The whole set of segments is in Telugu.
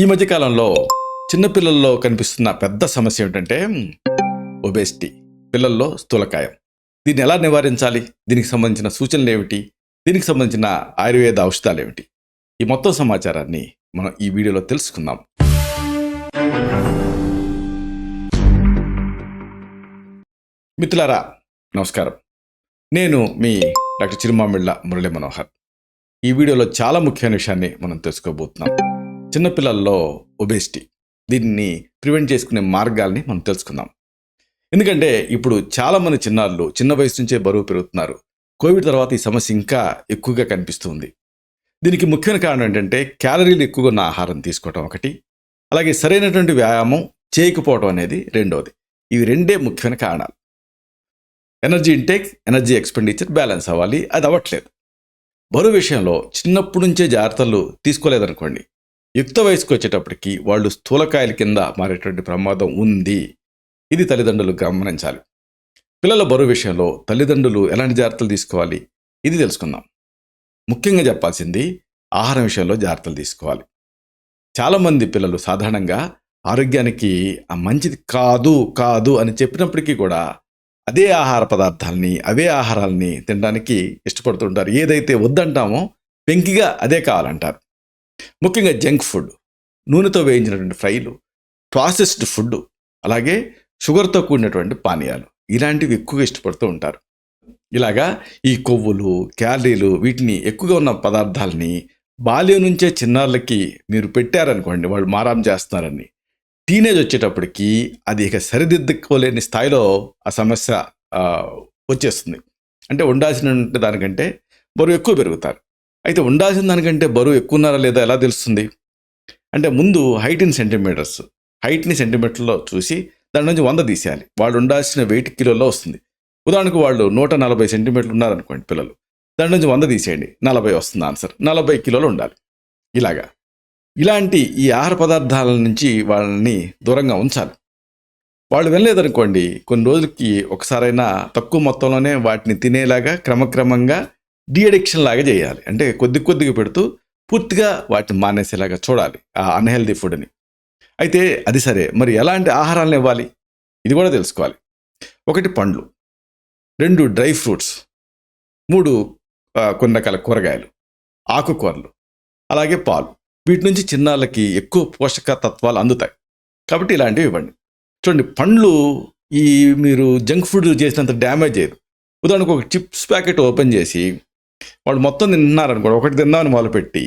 ఈ మధ్య కాలంలో చిన్నపిల్లల్లో కనిపిస్తున్న పెద్ద సమస్య ఏమిటంటే ఒబేసిటీ, పిల్లల్లో స్థూలకాయం. దీన్ని ఎలా నివారించాలి? దీనికి సంబంధించిన సూచనలు ఏమిటి? దీనికి సంబంధించిన ఆయుర్వేద ఔషధాలు ఏమిటి? ఈ మొత్తం సమాచారాన్ని మనం ఈ వీడియోలో తెలుసుకుందాం. మిత్రులారా, నమస్కారం. నేను మీ డాక్టర్ చిరుమామిళ్ళ మురళీ మనోహర్. ఈ వీడియోలో చాలా ముఖ్యమైన విషయాన్ని మనం తెలుసుకోబోతున్నాం. చిన్నపిల్లల్లో ఒబేసిటీ, దీన్ని ప్రివెంట్ చేసుకునే మార్గాల్ని మనం తెలుసుకుందాం. ఎందుకంటే ఇప్పుడు చాలామంది చిన్నారులు చిన్న వయసు నుంచే బరువు పెరుగుతున్నారు. కోవిడ్ తర్వాత ఈ సమస్య ఇంకా ఎక్కువగా కనిపిస్తుంది. దీనికి ముఖ్యమైన కారణం ఏంటంటే క్యాలరీలు ఎక్కువగా ఉన్న ఆహారం తీసుకోవటం ఒకటి, అలాగే సరైనటువంటి వ్యాయామం చేయకపోవడం అనేది రెండవది. ఇవి రెండే ముఖ్యమైన కారణాలు. Energy intake, energy expenditure balance అవ్వాలి, అది అవ్వట్లేదు. బరువు విషయంలో చిన్నప్పటి నుంచే జాగ్రత్తలు తీసుకోలేదనుకోండి, యుక్త వయసుకు వచ్చేటప్పటికి వాళ్ళు స్థూలకాయల కింద మారేటువంటి ప్రమాదం ఉంది. ఇది తల్లిదండ్రులు గమనించాలి. పిల్లల బరువు విషయంలో తల్లిదండ్రులు ఎలాంటి జాగ్రత్తలు తీసుకోవాలి, ఇది తెలుసుకుందాం. ముఖ్యంగా చెప్పాల్సింది ఆహారం విషయంలో జాగ్రత్తలు తీసుకోవాలి. చాలామంది పిల్లలు సాధారణంగా ఆరోగ్యానికి మంచిది కాదు అని చెప్పినప్పటికీ కూడా అదే ఆహార పదార్థాలని, అవే ఆహారాలని తినడానికి ఇష్టపడుతుంటారు. ఏదైతే వద్దంటామో పెంకిగా అదే కావాలంటారు. ముఖ్యంగా జంక్ ఫుడ్, నూనెతో వేయించినటువంటి ఫ్రైలు, ప్రాసెస్డ్ ఫుడ్, అలాగే షుగర్తో కూడినటువంటి పానీయాలు, ఇలాంటివి ఎక్కువగా ఇష్టపడుతూ ఉంటారు. ఇలాగా ఈ కొవ్వులు, క్యాలరీలు, వీటిని ఎక్కువగా ఉన్న పదార్థాలని బాల్యం నుంచే చిన్నారులకి మీరు పెట్టారనుకోండి, వాళ్ళు మారాం చేస్తున్నారని, టీనేజ్ వచ్చేటప్పటికి అది ఇక సరిదిద్దుకోలేని స్థాయిలో ఆ సమస్య వచ్చేస్తుంది. అంటే ఉండాల్సిన దానికంటే బరువు ఎక్కువ పెరుగుతారు. అయితే ఉండాల్సిన దానికంటే బరువు ఎక్కువ ఉన్నారా లేదా ఎలా తెలుస్తుంది? అంటే ముందు హైట్ని సెంటీమీటర్లో చూసి దాని నుంచి 100 తీసేయాలి. వాళ్ళు ఉండాల్సిన వెయిట్ కిలోల్లో వస్తుంది. ఉదాహరణకు వాళ్ళు 140 సెంటీమీటర్లు ఉన్నారనుకోండి పిల్లలు, దాని నుంచి 100 తీసేయండి, 40 వస్తుంది ఆన్సర్. 40 కిలోలు ఉండాలి. ఇలాంటి ఈ ఆహార పదార్థాల నుంచి వాళ్ళని దూరంగా ఉంచాలి. వాళ్ళు వెళ్ళలేదనుకోండి, కొన్ని రోజులకి ఒకసారైనా తక్కువ మొత్తంలోనే వాటిని తినేలాగా క్రమక్రమంగా డీఅడిక్షన్ లాగా చేయాలి. అంటే కొద్దిగా పెడుతూ పూర్తిగా వాటిని మానేసేలాగా చూడాలి ఆ అన్హెల్దీ ఫుడ్ని. అయితే అది సరే, మరి ఎలాంటి ఆహారాలను ఇవ్వాలి, ఇది కూడా తెలుసుకోవాలి. 1 పండ్లు, 2 డ్రై ఫ్రూట్స్, 3 కొన్ని రకాల కూరగాయలు, ఆకుకూరలు, అలాగే పాలు. వీటి నుంచి చిన్నాళ్ళకి ఎక్కువ పోషక తత్వాలు అందుతాయి. కాబట్టి ఇలాంటివి ఇవ్వండి. చూడండి, పండ్లు మీరు జంక్ ఫుడ్ చేసినంత డ్యామేజ్ చేయదు. ఉదాహరణకు ఒక చిప్స్ ప్యాకెట్ ఓపెన్ చేసి వాళ్ళు మొత్తం తింటున్నారనుకోండి, ఒకటి తిందామని మొదలుపెట్టి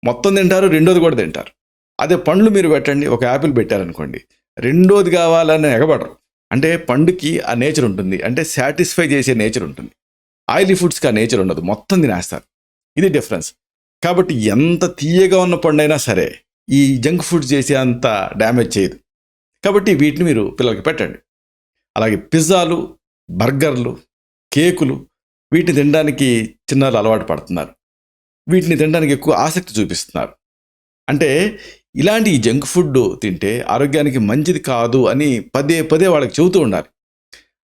మొత్తం తింటారు, రెండోది కూడా తింటారు. అదే పండ్లు మీరు పెట్టండి, ఒక యాపిల్ పెట్టారనుకోండి, రెండోది కావాలని ఎగబడరు. అంటే పండుకి ఆ నేచర్ ఉంటుంది, అంటే సాటిస్ఫై చేసే నేచర్ ఉంటుంది. ఆయిలీ ఫుడ్స్కి ఆ నేచర్ ఉండదు, మొత్తం తినేస్తారు. ఇది డిఫరెన్స్. కాబట్టి ఎంత తీయగా ఉన్న పండైనా సరే ఈ జంక్ ఫుడ్ చేసే అంత డ్యామేజ్ చేయదు. కాబట్టి వీటిని మీరు పిల్లలకి పెట్టండి. అలాగే పిజ్జాలు, బర్గర్లు, కేకులు, వీటిని తినడానికి చిన్నారులు అలవాటు పడుతున్నారు. వీటిని తినడానికి ఎక్కువ ఆసక్తి చూపిస్తున్నారు. అంటే ఇలాంటి ఈ జంక్ ఫుడ్ తింటే ఆరోగ్యానికి మంచిది కాదు అని పదే వాళ్ళకి చెబుతూ ఉండాలి.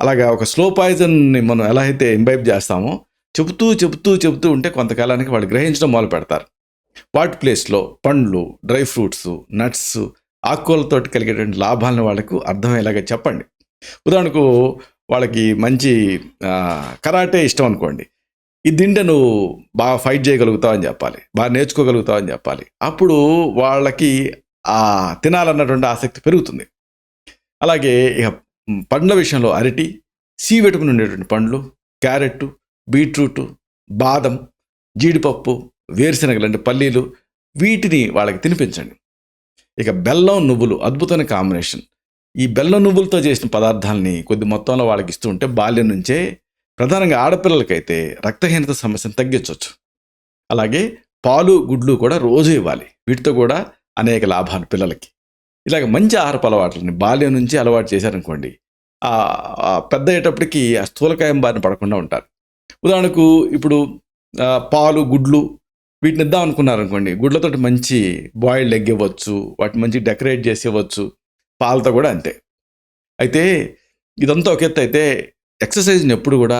అలాగా ఒక స్లో పాయిజన్ని మనం ఎలా అయితే ఇంబైబ్ చేస్తామో చెబుతూ ఉంటే కొంతకాలానికి వాళ్ళు గ్రహించడం మొదలు పెడతారు. వాటి ప్లేస్లో పండ్లు, డ్రై ఫ్రూట్స్, నట్స్, ఆకుకూరలతో కలిగేటువంటి లాభాలను వాళ్ళకు అర్థమయ్యేలాగా చెప్పండి. ఉదాహరణకు వాళ్ళకి మంచి కరాటే ఇష్టం అనుకోండి, ఇది తింటే నువ్వు బాగా ఫైట్ చేయగలుగుతావు అని చెప్పాలి, బాగా నేర్చుకోగలుగుతావు అని చెప్పాలి. అప్పుడు వాళ్ళకి తినాలన్నటువంటి ఆసక్తి పెరుగుతుంది. అలాగే ఇక పండ్ల విషయంలో అరటి, సి విటమిన్ ఉండేటువంటి పండ్లు, క్యారెట్, బీట్రూట్, బాదం, జీడిపప్పు, వేరుశనగలు అంటే పల్లీలు, వీటిని వాళ్ళకి తినిపించండి. ఇక బెల్లం, నువ్వులు అద్భుతమైన కాంబినేషన్. ఈ బెల్లం నువ్వులతో చేసిన పదార్థాలని కొద్ది మొత్తంలో వాళ్ళకి ఇస్తూ ఉంటే బాల్యం నుంచే, ప్రధానంగా ఆడపిల్లలకైతే రక్తహీనత సమస్యను తగ్గించవచ్చు. అలాగే పాలు, గుడ్లు కూడా రోజు ఇవ్వాలి. వీటితో కూడా అనేక లాభాలు పిల్లలకి. ఇలాగ మంచి ఆహారపు అలవాట్లని బాల్యం నుంచి అలవాటు చేశారనుకోండి, పెద్ద అయ్యేటప్పటికి ఆ స్థూలకాయం బారిన పడకుండా ఉంటారు. ఉదాహరణకు ఇప్పుడు పాలు, గుడ్లు వీటిని ఇద్దాం అనుకున్నారనుకోండి, గుడ్లతోటి మంచి బాయిల్డ్ ఎగ్ ఇవ్వచ్చు, వాటిని మంచి డెకరేట్ చేసి ఇవ్వచ్చు. పాలతో కూడా అంతే. అయితే ఇదంతా ఒక ఎత్తు అయితే ఎక్సర్సైజ్ని ఎప్పుడు కూడా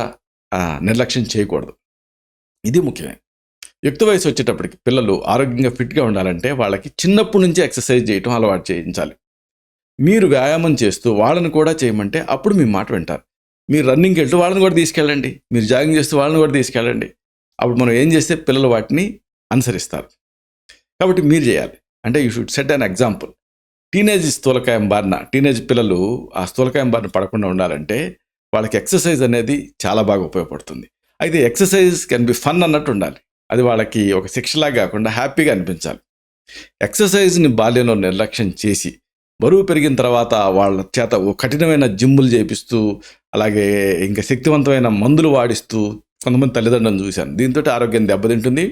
నిర్లక్ష్యం చేయకూడదు. ఇది ముఖ్యమే. యుక్త వయసు వచ్చేటప్పటికి పిల్లలు ఆరోగ్యంగా ఫిట్గా ఉండాలంటే వాళ్ళకి చిన్నప్పటి నుంచి ఎక్సర్సైజ్ చేయటం అలవాటు చేయించాలి. మీరు వ్యాయామం చేస్తూ వాళ్ళని కూడా చేయమంటే అప్పుడు మీ మాట వింటారు. మీరు రన్నింగ్కి వెళ్తూ వాళ్ళని కూడా తీసుకెళ్ళండి, మీరు జాగింగ్ చేస్తూ వాళ్ళని కూడా తీసుకెళ్ళండి. అప్పుడు మనం ఏం చేస్తే పిల్లలు వాటిని అనుసరిస్తారు. కాబట్టి మీరు చేయాలి. అంటే you should set an example. Teenage పిల్లలు ఆ స్థూలకాయం బారిన పడకుండా ఉండాలంటే వాళ్ళకి ఎక్సర్సైజ్ అనేది చాలా బాగా ఉపయోగపడుతుంది. అయితే ఎక్సర్సైజ్ కెన్ బి ఫన్ అన్నట్టు ఉండాలి. అది వాళ్ళకి ఒక శిక్షలాగా కాకుండా హ్యాపీగా అనిపించాలి. ఎక్సర్సైజ్ని బాల్యంలో నిర్లక్ష్యం చేసి బరువు పెరిగిన తర్వాత వాళ్ళ చేత ఓ కఠినమైన జిమ్ములు చేపిస్తూ, అలాగే ఇంకా శక్తివంతమైన మందులు వాడిస్తూ కొంతమంది తల్లిదండ్రులను చూశాను. దీంతో ఆరోగ్యం దెబ్బతింటుంది,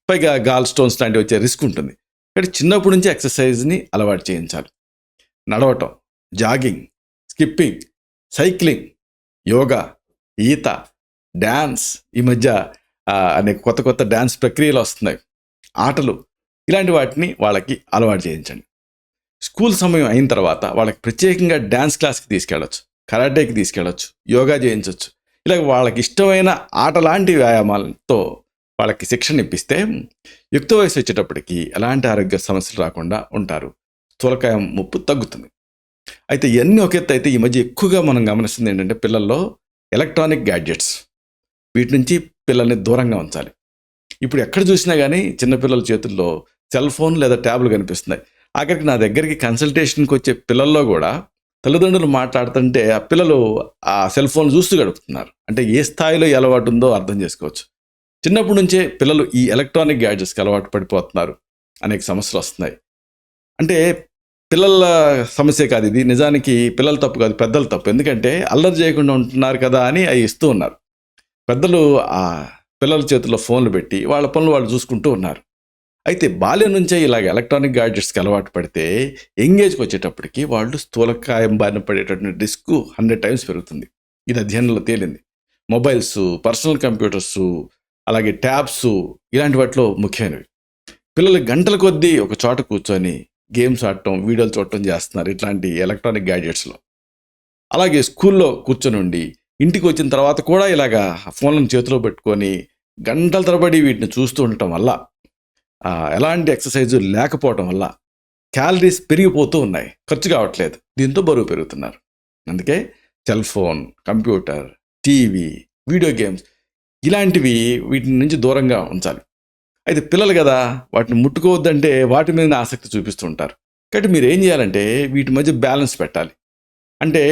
పైగా గాల్ స్టోన్స్ లాంటివి వచ్చే రిస్క్ ఉంటుంది. కాబట్టి చిన్నప్పటి నుంచి ఎక్సర్సైజ్ని అలవాటు చేయించాలి. నడవటం, జాగింగ్, స్కిప్పింగ్, సైక్లింగ్, యోగా, ఈత, డ్యాన్స్, ఈ మధ్య అనేక కొత్త కొత్త డ్యాన్స్ ప్రక్రియలు వస్తున్నాయి, ఆటలు, ఇలాంటి వాటిని వాళ్ళకి అలవాటు చేయించండి. స్కూల్ సమయం అయిన తర్వాత వాళ్ళకి ప్రత్యేకంగా డ్యాన్స్ క్లాస్కి తీసుకెళ్ళచ్చు, కరాటేకి తీసుకెళ్ళచ్చు, యోగా చేయించవచ్చు. ఇలా వాళ్ళకి ఇష్టమైన ఆట లాంటి వ్యాయామాలతో వాళ్ళకి శిక్షణ ఇప్పిస్తే యుక్త వయసు వచ్చేటప్పటికి ఎలాంటి ఆరోగ్య సమస్యలు రాకుండా ఉంటారు. స్థూలకాయం ముప్పు తగ్గుతుంది. అయితే ఇవన్నీ ఒక ఎత్తు అయితే ఈ మధ్య ఎక్కువగా మనం గమనిస్తుంది ఏంటంటే పిల్లల్లో ఎలక్ట్రానిక్ గ్యాడ్జెట్స్, వీటి నుంచి పిల్లల్ని దూరంగా ఉంచాలి. ఇప్పుడు ఎక్కడ చూసినా కానీ చిన్నపిల్లల చేతుల్లో సెల్ ఫోన్ లేదా ట్యాబ్లు కనిపిస్తున్నాయి. ఆఖరికి నా దగ్గరికి కన్సల్టేషన్కి వచ్చే పిల్లల్లో కూడా తల్లిదండ్రులు మాట్లాడుతుంటే ఆ పిల్లలు ఆ సెల్ ఫోన్ చూస్తూ గడుపుతున్నారు. అంటే ఏ స్థాయిలో అలవాటు ఉందో అర్థం చేసుకోవచ్చు. చిన్నప్పటి నుంచే పిల్లలు ఈ ఎలక్ట్రానిక్ గ్యాడ్జెట్స్కి అలవాటు పడిపోతున్నారు, అనేక సమస్యలు వస్తున్నాయి. అంటే పిల్లల సమస్య కాదు ఇది, నిజానికి పిల్లల తప్పు కాదు, పెద్దల తప్పు. ఎందుకంటే అల్లరి చేయకుండా ఉంటున్నారు కదా అని అవి ఇస్తూ ఉన్నారు. పెద్దలు ఆ పిల్లల చేతుల్లో ఫోన్లు పెట్టి వాళ్ళ పనులు వాళ్ళు చూసుకుంటూ ఉన్నారు. అయితే బాల్యం నుంచే ఇలాగ ఎలక్ట్రానిక్ గ్యాడ్జెట్స్కి అలవాటు పడితే ఎంగేజ్కి వచ్చేటప్పటికి వాళ్ళు స్థూలకాయం బారిన పడేటటువంటి రిస్క్ 100 times పెరుగుతుంది. ఇది అధ్యయనంలో తేలింది. మొబైల్స్, పర్సనల్ కంప్యూటర్స్, అలాగే ట్యాబ్స్, ఇలాంటి వాటిలో ముఖ్యమైనవి. పిల్లలు గంటల కొద్దీ ఒక చోట కూర్చొని గేమ్స్ ఆడటం, వీడియోలు చూడటం చేస్తున్నారు ఇట్లాంటి ఎలక్ట్రానిక్ గ్యాడ్జెట్స్లో. అలాగే స్కూల్లో కూర్చొని ఉండి ఇంటికి వచ్చిన తర్వాత కూడా ఇలాగా ఫోన్లను చేతిలో పెట్టుకొని గంటల తరబడి వీటిని చూస్తూ ఉండటం వల్ల, ఎలాంటి ఎక్సర్సైజు లేకపోవటం వల్ల క్యాలరీస్ పెరిగిపోతూ ఉన్నాయి, ఖర్చు కావట్లేదు. దీంతో బరువు పెరుగుతున్నారు. అందుకే cell phone, computer, TV, video games ఇలాంటివి వీటి నుంచి దూరంగా ఉంచాలి. అయితే పిల్లలు కదా, వాటిని ముట్టుకోవద్దంటే వాటి మీద ఆసక్తి చూపిస్తూ ఉంటారు. కాబట్టి మీరు ఏం చేయాలంటే వీటి మధ్య బ్యాలెన్స్ పెట్టాలి. అంటే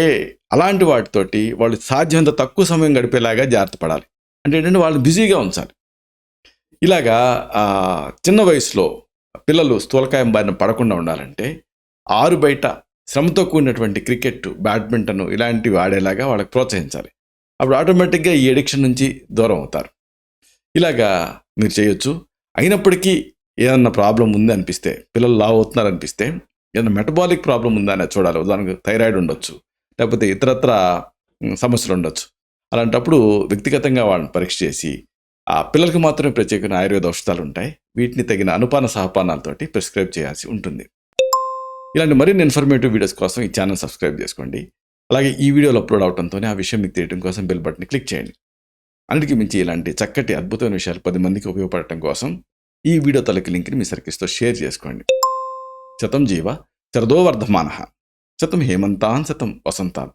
అలాంటి వాటితోటి వాళ్ళు సాధ్యమంత తక్కువ సమయం గడిపేలాగా జాగ్రత్త పడాలి. అంటే ఏంటంటే వాళ్ళు బిజీగా ఉంచాలి. ఇలాగా చిన్న వయసులో పిల్లలు స్థూలకాయం బారిన పడకుండా ఉండాలంటే ఆరు బయట శ్రమతో కూడినటువంటి క్రికెట్, బ్యాడ్మింటన్ ఇలాంటివి ఆడేలాగా వాళ్ళకి ప్రోత్సహించాలి. అప్పుడు ఆటోమేటిక్గా ఈ ఎడిక్షన్ నుంచి దూరం అవుతారు. ఇలాగా మీరు చేయొచ్చు. అయినప్పటికీ ఏదన్నా ప్రాబ్లం ఉంది అనిపిస్తే, పిల్లలు లావు అవుతున్నారు అనిపిస్తే, ఏదైనా మెటబాలిక్ ప్రాబ్లం ఉందా అనేది చూడాలి. ఉదాహరణకు థైరాయిడ్ ఉండొచ్చు, లేకపోతే ఇతరత్ర సమస్యలు ఉండొచ్చు. అలాంటప్పుడు వ్యక్తిగతంగా వాళ్ళని పరీక్ష చేసి ఆ పిల్లలకి మాత్రమే ప్రత్యేకమైన ఆయుర్వేద ఔషధాలు ఉంటాయి, వీటిని తగిన అనుపాన సహపానాలతోటి ప్రిస్క్రైబ్ చేయాల్సి ఉంటుంది. ఇలాంటి మరిన్ని ఇన్ఫర్మేటివ్ వీడియోస్ కోసం ఈ ఛానల్ సబ్స్క్రైబ్ చేసుకోండి. అలాగే ఈ వీడియోలో అప్లోడ్ అవడంతోనే ఆ విషయం మీకు తెలియడం కోసం బెల్ బటన్ని క్లిక్ చేయండి. అన్నిటికీ మించి ఇలాంటి చక్కటి అద్భుతమైన విషయాలు 10 మందికి ఉపయోగపడటం కోసం ఈ వీడియో తలకి లింక్ని మీ సర్కిల్స్తో షేర్ చేసుకోండి. శతం జీవ శరదో వర్ధమానః, శతం హేమంతాన్ శతం వసంతాలు,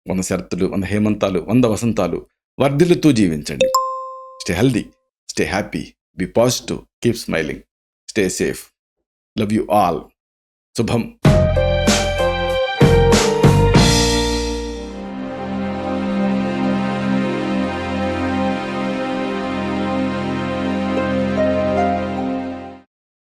100 శరత్తులు, 100 హేమంతాలు, 100 వసంతాలు వర్ధిల్లుతూ జీవించండి. Stay healthy, stay happy, be positive, keep smiling, stay safe. Love you all. శుభం.